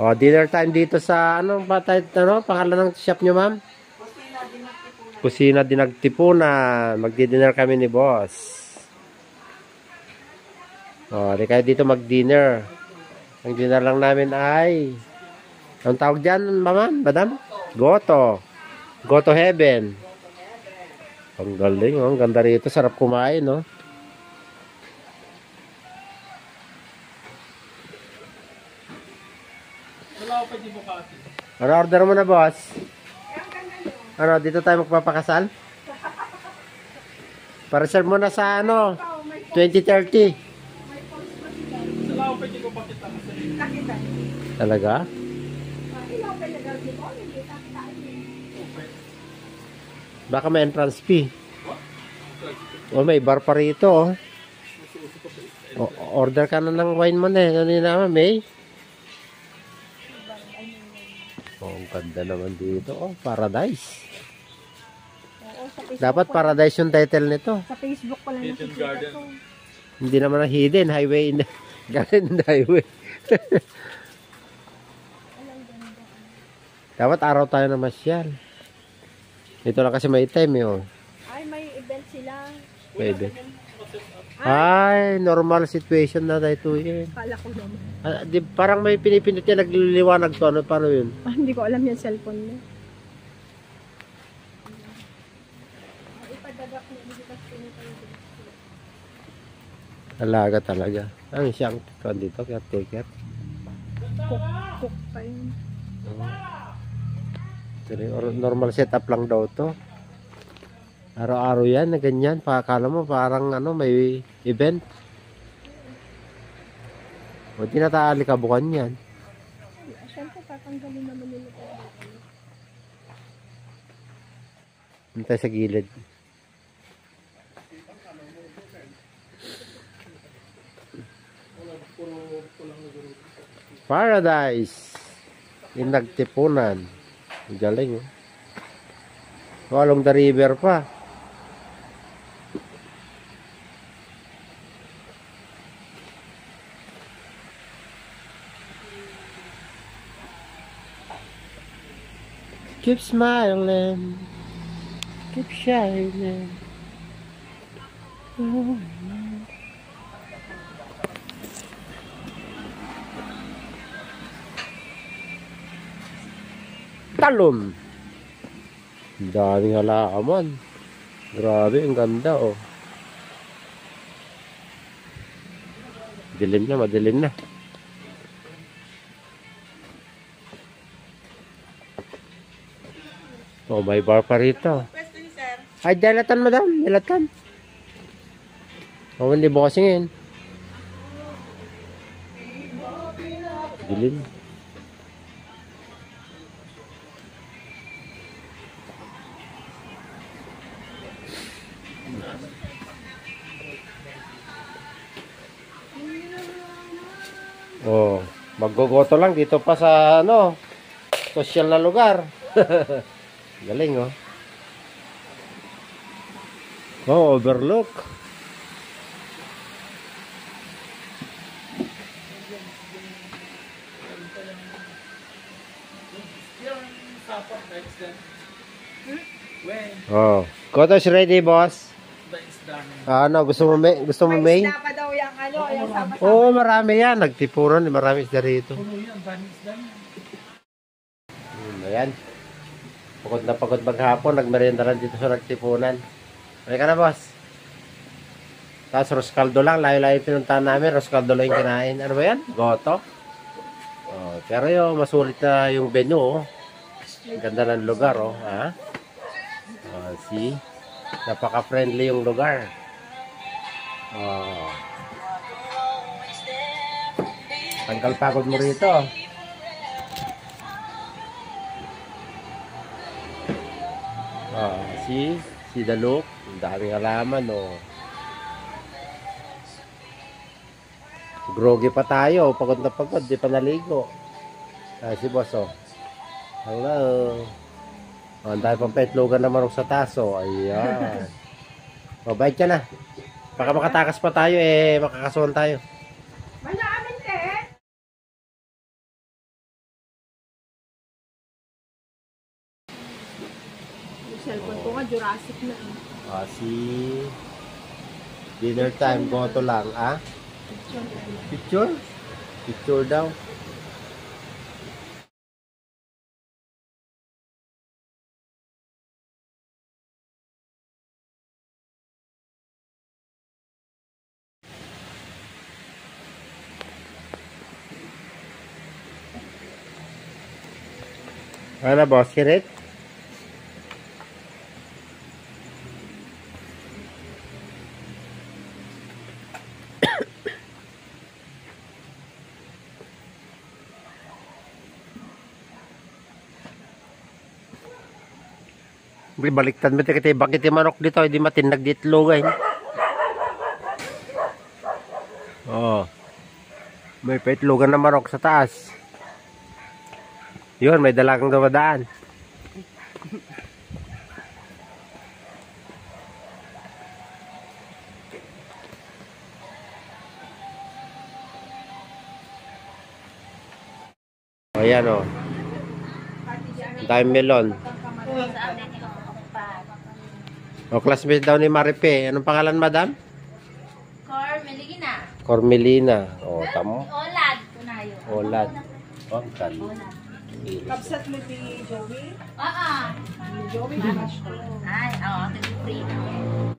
O, dinner time dito sa, anong ba tayo, ano, pangalan ng shop nyo, ma'am? Kusina Dinagtipunan. Magdi-dinner kami ni boss. O, di kayo dito mag-dinner. Ang dinner lang namin ay, ang tawag dyan, ma'am, madam? Goto. Goto Heaven. Ang galing, oh. Ang ganda rito. Sarap kumain, no? Ano order mo na, boss? Ano, dito tayo magpapakasal? Pa-reserve mo na sa, ano, 2030. Talaga? Baka may entrance fee. O, may bar pa rito, oh. Order ka na ng wine mo na, ano yun naman, May? Oh, ang ganda naman dito, oh, paradise. Oo, sa Facebook Dapat paradise yung title nito. Sa Facebook pala nakikita ko. Hindi naman na hidden highway, garden highway. Dapat araw tayo na masyal. Ito lang kasi may time, oh. Ay, may event sila. May event. Ay, normal situation na tayo yun. Kala ko naman. Parang may pinipindot yan, nagliliwanag to. Ano, paano yun? Hindi ko alam yung cellphone mo. Ipadagak na hindi kasi pinipindot. Talaga talaga. Ano siyang dito, caretaker? Cook pa yun. Normal setup lang daw to. Araw-araw yan na ganyan. Akala mo parang ano, may event. O di natali ka bukan yan. Siyempre tatanggalin naman nila ito. Hintay sa gilid. Paradise. Dinagtipunan. Galing, oh. So, along the river pa. Keep smiling. Keep shining. Oh. Talon. Ang daming halaman. Grabe, ang ganda, oh. Dilim na, madilim na. Oh, may bar pa rito. Ay, dilatan, madam. Dilatan. Oh, hindi bukasingin. Dilim. Oh, maggogoto lang dito pa sa ano, social na lugar. Galing, oh. Oh, overlook. Oh, Goto is ready, boss. Ano, gusto mo may? Gusto mo may? Isda pa daw yung ano, yung sama-sama. Oo, marami yan. Nagtipuran, marami isda rito. Ayan. Pagod na pagod maghapon, nagmerienda lang dito sa Nagtipunan. Okay ka na, boss? Tapos Roscaldo lang, layo-layo pinuntahan namin. Roscaldo lang yung kinain. Ano ba yan? Goto. Oh, pero yung masulit na yung venue, oh. Ang ganda ng lugar, oh. Ha? Oh, see? Napaka-friendly yung lugar. Oh. Tanggal pagod mo rito. Oh, see the look. Ang daming halaman, oh. Groggy pa tayo. Pagod na pagod. Di pa naligo. Si boss, oh. Hello. Oh, ang dahil pang petlogan na marong sa taso. Ayan. Mabait ka na. Baka makatakas pa tayo, makakasuhan tayo. Jurassic na eh. Si dinner time, goto lang, ah? Picture? Picture daw. Ano, boss? Kirit? Baliktad mo iti bakit yung manok dito hindi matinag di itlogay. Oh. May paitlogan na manok sa taas. Yun, may dalagang dumadaan. Ayan o. Time melon. O, classmate daw ni Maripe. Anong pangalan, madam? Cormelina. Cormelina. O, tamo. Olad. Tunayo. Olad. Olad. Kapsat mo si Joey? Oo. Joey, di ba siya? Ay, oo. Free.